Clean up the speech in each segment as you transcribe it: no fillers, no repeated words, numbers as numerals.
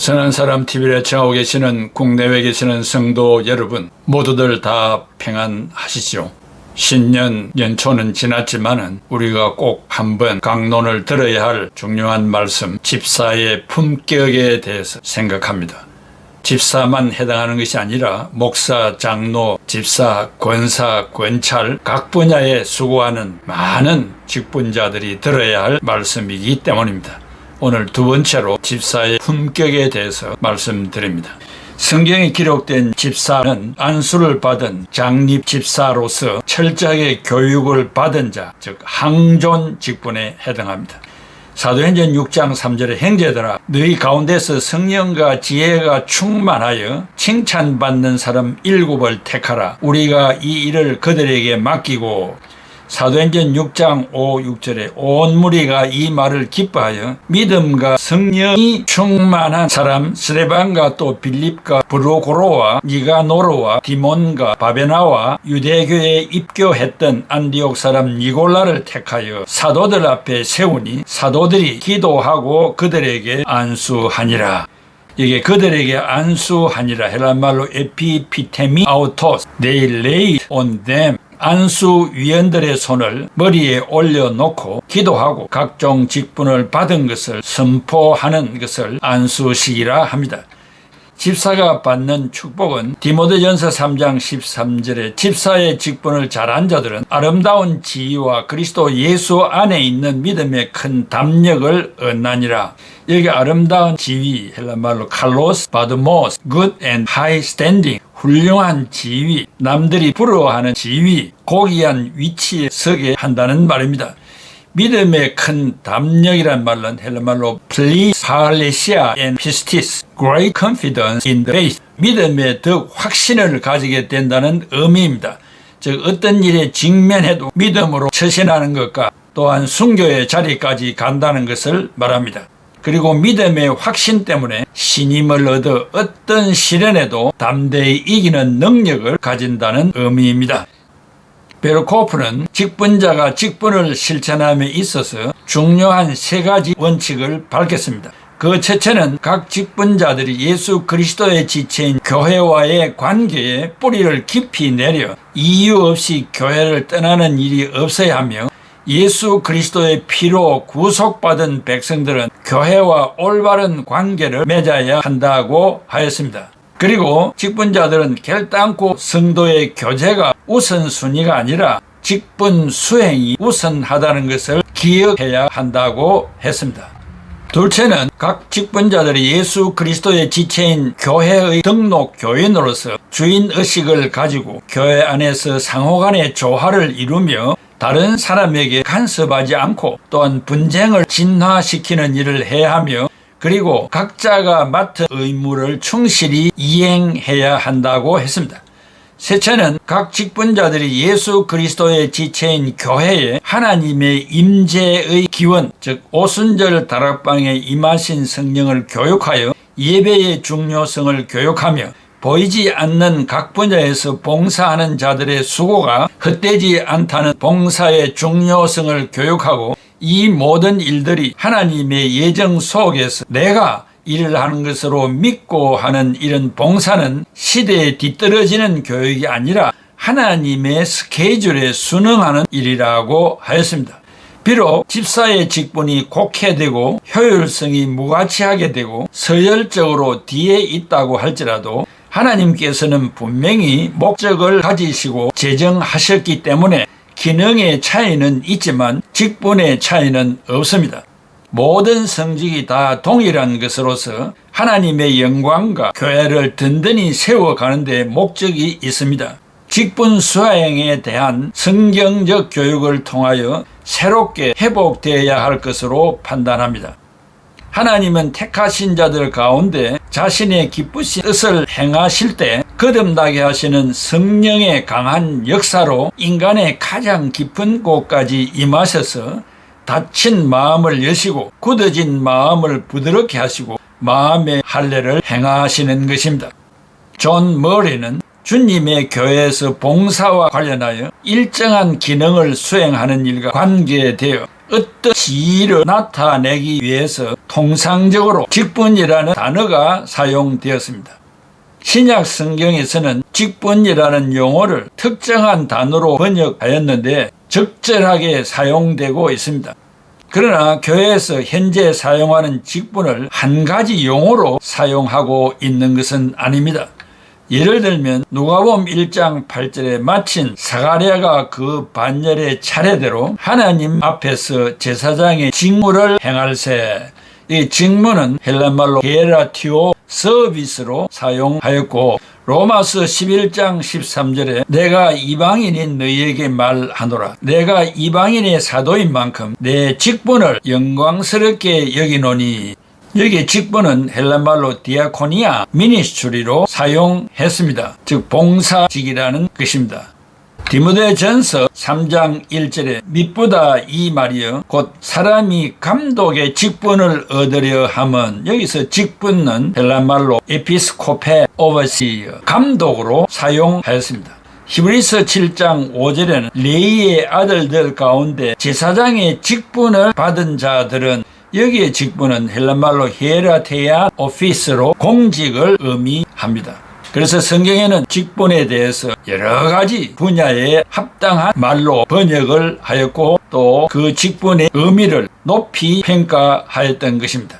선한 사람 TV를 애청하고 계시는 국내외 계시는 성도 여러분, 모두들 다 평안하시죠. 신년 연초는 지났지만은 우리가 꼭 한번 강론을 들어야 할 중요한 말씀, 집사의 품격에 대해서 생각합니다. 집사만 해당하는 것이 아니라 목사, 장로, 집사, 권사, 권찰 각 분야에 수고하는 많은 직분자들이 들어야 할 말씀이기 때문입니다. 오늘 두 번째로 집사의 품격에 대해서 말씀드립니다. 성경에 기록된 집사는 안수를 받은 장립 집사로서 철저하게 교육을 받은 자, 즉 항존 직분에 해당합니다. 사도행전 6장 3절에 형제들아 너희 가운데서 성령과 지혜가 충만하여 칭찬받는 사람 7을 택하라. 우리가 이 일을 그들에게 맡기고, 사도행전 6장 5, 6절에 온 무리가 이 말을 기뻐하여 믿음과 성령이 충만한 사람 스데반과 또 빌립과 브루고로와 니가노르와 디몬과 바베나와 유대교에 입교했던 안디옥 사람 니골라를 택하여 사도들 앞에 세우니 사도들이 기도하고 그들에게 안수하니라. 이게 그들에게 안수하니라 헬라말로 에피피테미 아우토스 they laid on them. 안수위원들의 손을 머리에 올려놓고 기도하고 각종 직분을 받은 것을 선포하는 것을 안수식이라 합니다. 집사가 받는 축복은 디모데전서 3장 13절에 집사의 직분을 잘한 자들은 아름다운 지위와 그리스도 예수 안에 있는 믿음의 큰 담력을 얻나니라. 여기 아름다운 지위 헬라말로 칼로스 바드모스 good and high standing 훌륭한 지위, 남들이 부러워하는 지위, 고귀한 위치에 서게 한다는 말입니다. 믿음의 큰 담력이란 말은 헬라말로 플리파레시아 and pistis, great confidence in the faith, 믿음에 더 확신을 가지게 된다는 의미입니다. 즉 어떤 일에 직면해도 믿음으로 처신하는 것과 또한 순교의 자리까지 간다는 것을 말합니다. 그리고 믿음의 확신 때문에 신임을 얻어 어떤 시련에도 담대히 이기는 능력을 가진다는 의미입니다. 베르코프는 직분자가 직분을 실천함에 있어서 중요한 3가지 원칙을 밝혔습니다. 그 첫째는 각 직분자들이 예수 그리스도의 지체인 교회와의 관계에 뿌리를 깊이 내려 이유 없이 교회를 떠나는 일이 없어야 하며, 예수 그리스도의 피로 구속받은 백성들은 교회와 올바른 관계를 맺어야 한다고 하였습니다. 그리고 직분자들은 결단코 성도의 교제가 우선순위가 아니라 직분 수행이 우선하다는 것을 기억해야 한다고 했습니다. 둘째는 각 직분자들이 예수 그리스도의 지체인 교회의 등록 교인으로서 주인의식을 가지고 교회 안에서 상호간의 조화를 이루며 다른 사람에게 간섭하지 않고 또한 분쟁을 진화시키는 일을 해야 하며, 그리고 각자가 맡은 의무를 충실히 이행해야 한다고 했습니다. 셋째는 각 직분자들이 예수 그리스도의 지체인 교회에 하나님의 임재의 기원, 즉 오순절 다락방에 임하신 성령을 교육하여 예배의 중요성을 교육하며, 보이지 않는 각 분야에서 봉사하는 자들의 수고가 헛되지 않다는 봉사의 중요성을 교육하고, 이 모든 일들이 하나님의 예정 속에서 내가 일을 하는 것으로 믿고 하는 이런 봉사는 시대에 뒤떨어지는 교육이 아니라 하나님의 스케줄에 순응하는 일이라고 하였습니다. 비록 집사의 직분이 곡해되고 효율성이 무가치하게 되고 서열적으로 뒤에 있다고 할지라도 하나님께서는 분명히 목적을 가지시고 제정하셨기 때문에 기능의 차이는 있지만 직분의 차이는 없습니다. 모든 성직이 다 동일한 것으로서 하나님의 영광과 교회를 든든히 세워가는 데 목적이 있습니다. 직분 수행에 대한 성경적 교육을 통하여 새롭게 회복되어야 할 것으로 판단합니다. 하나님은 택하신 자들 가운데 자신의 기쁘신 뜻을 행하실 때 거듭나게 하시는 성령의 강한 역사로 인간의 가장 깊은 곳까지 임하셔서 다친 마음을 여시고 굳어진 마음을 부드럽게 하시고 마음의 할례를 행하시는 것입니다. 존 머리는 주님의 교회에서 봉사와 관련하여 일정한 기능을 수행하는 일과 관계되어 어떤 지위를 나타내기 위해서 통상적으로 직분이라는 단어가 사용되었습니다. 신약 성경에서는 직분이라는 용어를 특정한 단어로 번역하였는데 적절하게 사용되고 있습니다. 그러나 교회에서 현재 사용하는 직분을 한 가지 용어로 사용하고 있는 것은 아닙니다. 예를 들면 누가복음 1장 8절에 마침 사가랴가 그 반열의 차례대로 하나님 앞에서 제사장의 직무를 행할세. 이 직무는 헬란말로 게라티오 서비스로 사용하였고, 로마서 11장 13절에 내가 이방인인 너희에게 말하노라. 내가 이방인의 사도인 만큼 내 직분을 영광스럽게 여기노니. 여기 직분은 헬란말로 디아코니아 미니스트리로 사용했습니다. 즉 봉사직이라는 것입니다. 디모데전서 3장 1절에 mit보다 이 말이여 곧 사람이 감독의 직분을 얻으려 함은, 여기서 직분은 헬란말로 에피스코페 오버시어 감독으로 사용하였습니다. 히브리서 7장 5절에는 레위의 아들들 가운데 제사장의 직분을 받은 자들은, 여기에 직분은 헬란말로 히에라테아 오피스로 공직을 의미합니다. 그래서 성경에는 직분에 대해서 여러 가지 분야에 합당한 말로 번역을 하였고, 또 그 직분의 의미를 높이 평가하였던 것입니다.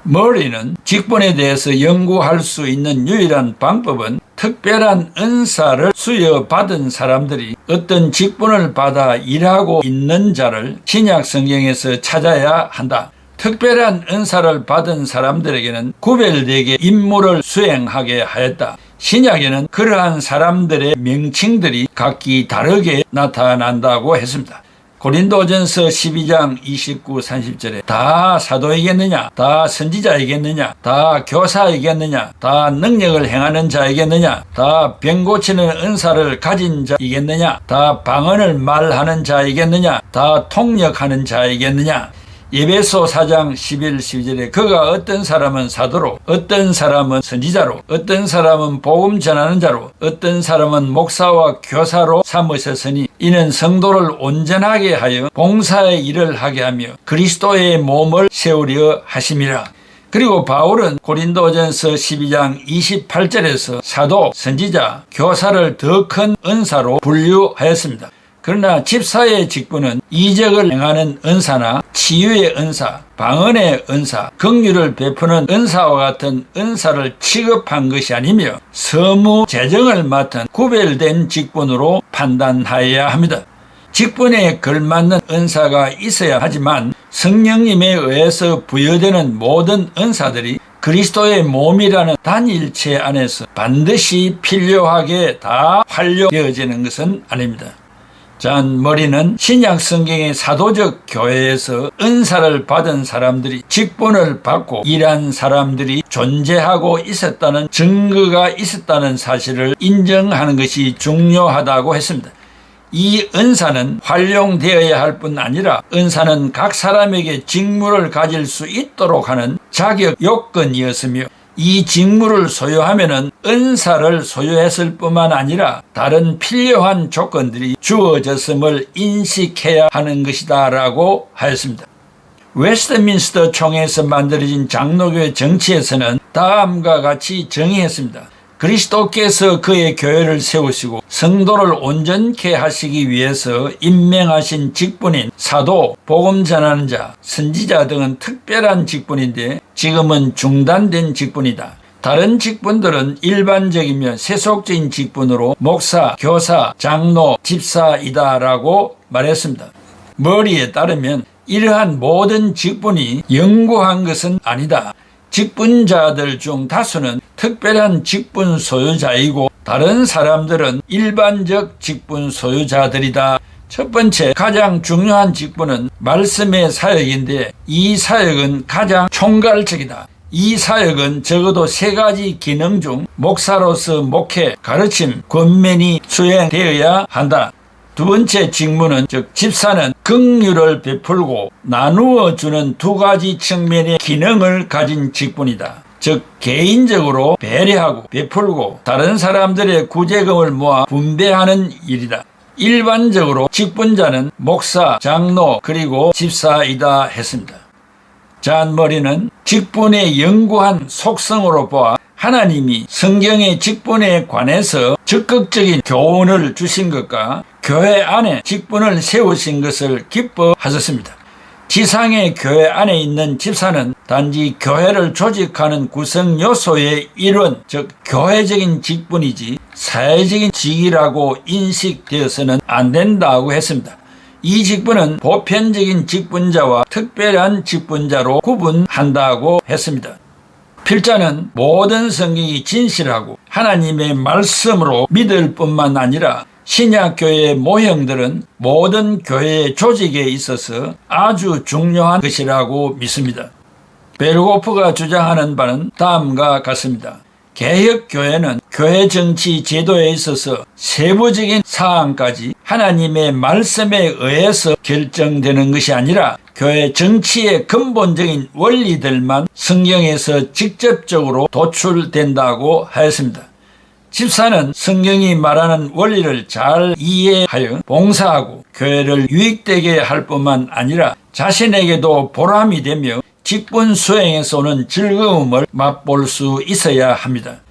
머리는 직분에 대해서 연구할 수 있는 유일한 방법은 특별한 은사를 수여받은 사람들이 어떤 직분을 받아 일하고 있는 자를 신약 성경에서 찾아야 한다. 특별한 은사를 받은 사람들에게는 구별되게 임무를 수행하게 하였다. 신약에는 그러한 사람들의 명칭들이 각기 다르게 나타난다고 했습니다. 고린도전서 12장 29, 30절에 다 사도이겠느냐? 다 선지자이겠느냐? 다 교사이겠느냐? 다 능력을 행하는 자이겠느냐? 다 병 고치는 은사를 가진 자이겠느냐? 다 방언을 말하는 자이겠느냐? 다 통역하는 자이겠느냐? 에베소 4장 11, 12절에 그가 어떤 사람은 사도로, 어떤 사람은 선지자로, 어떤 사람은 복음 전하는 자로, 어떤 사람은 목사와 교사로 삼으셨으니 이는 성도를 온전하게 하여 봉사의 일을 하게 하며 그리스도의 몸을 세우려 하심이라. 그리고 바울은 고린도전서 12장 28절에서 사도, 선지자, 교사를 더 큰 은사로 분류하였습니다. 그러나 집사의 직분은 이적을 행하는 은사나 치유의 은사, 방언의 은사, 긍휼을 베푸는 은사와 같은 은사를 취급한 것이 아니며 서무 재정을 맡은 구별된 직분으로 판단하여야 합니다. 직분에 걸맞는 은사가 있어야 하지만 성령님에 의해서 부여되는 모든 은사들이 그리스도의 몸이라는 단일체 안에서 반드시 필요하게 다 활용되어지는 것은 아닙니다. 머리는 신약 성경의 사도적 교회에서 은사를 받은 사람들이 직분을 받고 일한 사람들이 존재하고 있었다는 증거가 있었다는 사실을 인정하는 것이 중요하다고 했습니다. 이 은사는 활용되어야 할 뿐 아니라 은사는 각 사람에게 직무를 가질 수 있도록 하는 자격 요건이었으며, 이 직무를 소유하면은 은사를 소유했을 뿐만 아니라 다른 필요한 조건들이 주어졌음을 인식해야 하는 것이다 라고 하였습니다. 웨스트민스터 총회에서 만들어진 장로교회 정치에서는 다음과 같이 정의했습니다. 그리스도께서 그의 교회를 세우시고 성도를 온전케 하시기 위해서 임명하신 직분인 사도, 복음 전하는 자, 선지자 등은 특별한 직분인데 지금은 중단된 직분이다. 다른 직분들은 일반적이며 세속적인 직분으로 목사, 교사, 장로, 집사이다 라고 말했습니다. 머리에 따르면 이러한 모든 직분이 영구한 것은 아니다. 직분자들 중 다수는 특별한 직분 소유자이고 다른 사람들은 일반적 직분 소유자들이다. 첫 번째, 가장 중요한 직분은 말씀의 사역인데 이 사역은 가장 총괄적이다. 이 사역은 적어도 세 가지 기능 중 목사로서 목회, 가르침, 권면이 수행되어야 한다. 두 번째 직무는, 즉 집사는 긍휼을 베풀고 나누어 주는 두 가지 측면의 기능을 가진 직분이다. 즉 개인적으로 배려하고 베풀고 다른 사람들의 구제금을 모아 분배하는 일이다. 일반적으로 직분자는 목사, 장로, 그리고 집사이다 했습니다. 잔머리는 직분의 영구한 속성으로 보아 하나님이 성경의 직분에 관해서 적극적인 교훈을 주신 것과 교회 안에 직분을 세우신 것을 기뻐하셨습니다. 지상의 교회 안에 있는 집사는 단지 교회를 조직하는 구성 요소의 일원, 즉 교회적인 직분이지 사회적인 직이라고 인식되어서는 안 된다고 했습니다. 이 직분은 보편적인 직분자와 특별한 직분자로 구분한다고 했습니다. 필자는 모든 성경이 진실하고 하나님의 말씀으로 믿을 뿐만 아니라 신약교회의 모형들은 모든 교회의 조직에 있어서 아주 중요한 것이라고 믿습니다. 베르고프가 주장하는 바는 다음과 같습니다. 개혁교회는 교회 정치 제도에 있어서 세부적인 사항까지 하나님의 말씀에 의해서 결정되는 것이 아니라 교회 정치의 근본적인 원리들만 성경에서 직접적으로 도출된다고 하였습니다. 집사는 성경이 말하는 원리를 잘 이해하여 봉사하고 교회를 유익되게 할 뿐만 아니라 자신에게도 보람이 되며 직분 수행에서 오는 즐거움을 맛볼 수 있어야 합니다.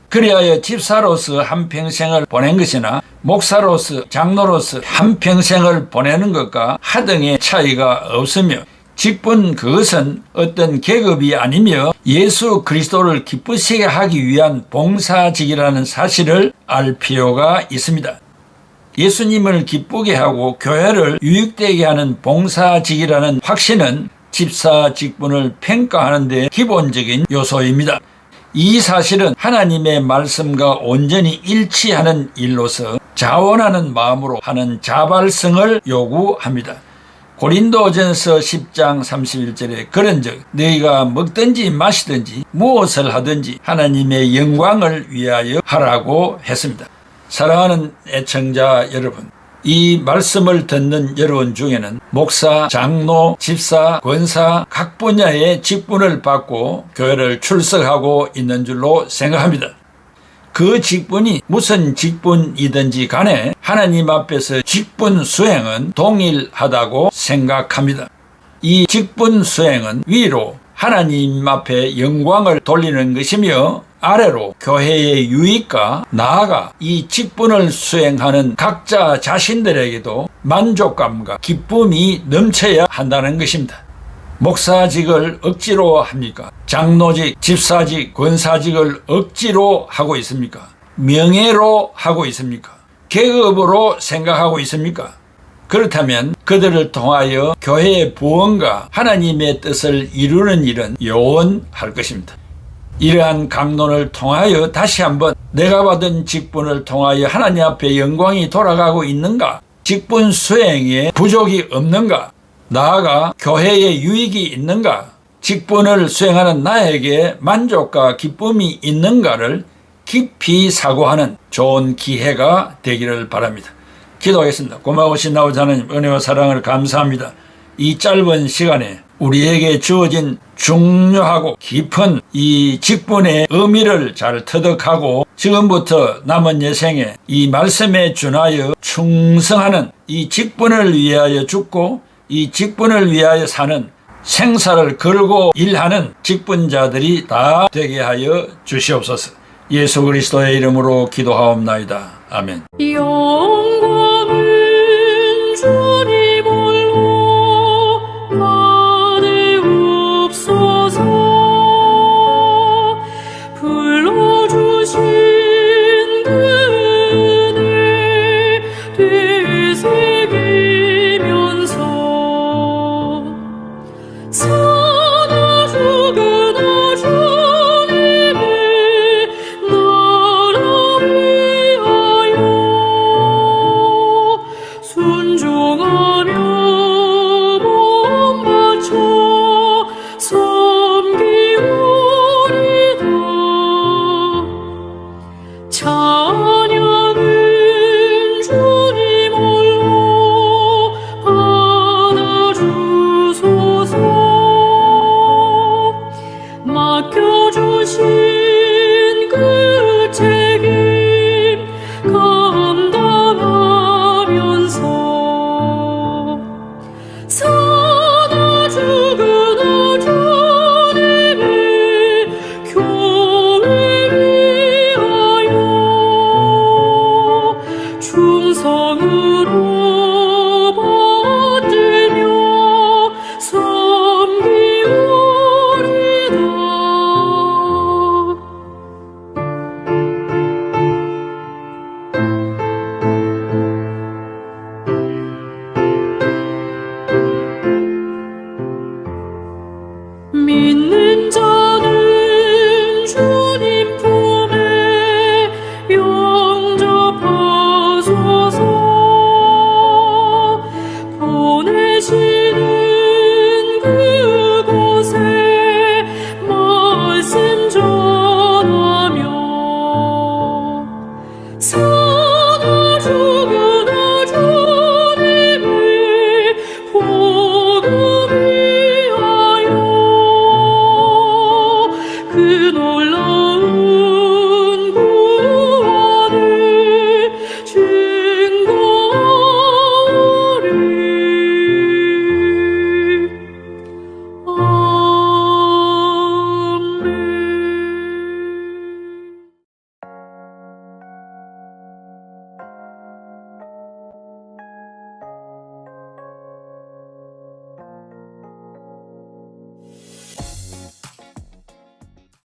그리하여 집사로서 한평생을 보낸 것이나 목사로서 장로로서 한평생을 보내는 것과 하등의 차이가 없으며 직분 그것은 어떤 계급이 아니며 예수 그리스도를 기쁘시게 하기 위한 봉사직이라는 사실을 알 필요가 있습니다. 예수님을 기쁘게 하고 교회를 유익되게 하는 봉사직이라는 확신은 집사 직분을 평가하는 데 기본적인 요소입니다. 이 사실은 하나님의 말씀과 온전히 일치하는 일로서 자원하는 마음으로 하는 자발성을 요구합니다. 고린도전서 10장 31절에 그런즉 너희가 먹든지 마시든지 무엇을 하든지 하나님의 영광을 위하여 하라고 했습니다. 사랑하는 애청자 여러분, 이 말씀을 듣는 여러분 중에는 목사, 장로, 집사, 권사 각 분야의 직분을 받고 교회를 출석하고 있는 줄로 생각합니다. 그 직분이 무슨 직분이든지 간에 하나님 앞에서 직분 수행은 동일하다고 생각합니다. 이 직분 수행은 위로 하나님 앞에 영광을 돌리는 것이며 아래로 교회의 유익과 나아가 이 직분을 수행하는 각자 자신들에게도 만족감과 기쁨이 넘쳐야 한다는 것입니다. 목사직을 억지로 합니까? 장로직, 집사직, 권사직을 억지로 하고 있습니까? 명예로 하고 있습니까? 계급으로 생각하고 있습니까? 그렇다면 그들을 통하여 교회의 부흥과 하나님의 뜻을 이루는 일은 요원할 것입니다. 이러한 강론을 통하여 다시 한번 내가 받은 직분을 통하여 하나님 앞에 영광이 돌아가고 있는가? 직분 수행에 부족이 없는가? 나아가 교회에 유익이 있는가? 직분을 수행하는 나에게 만족과 기쁨이 있는가를 깊이 사고하는 좋은 기회가 되기를 바랍니다. 기도하겠습니다. 고마우신 아버지 하나님, 은혜와 사랑을 감사합니다. 이 짧은 시간에 우리에게 주어진 중요하고 깊은 이 직분의 의미를 잘 터득하고 지금부터 남은 여생에 이 말씀에 준하여 충성하는 이 직분을 위하여 죽고 이 직분을 위하여 사는 생사를 걸고 일하는 직분자들이 다 되게 하여 주시옵소서. 예수 그리스도의 이름으로 기도하옵나이다. 아멘.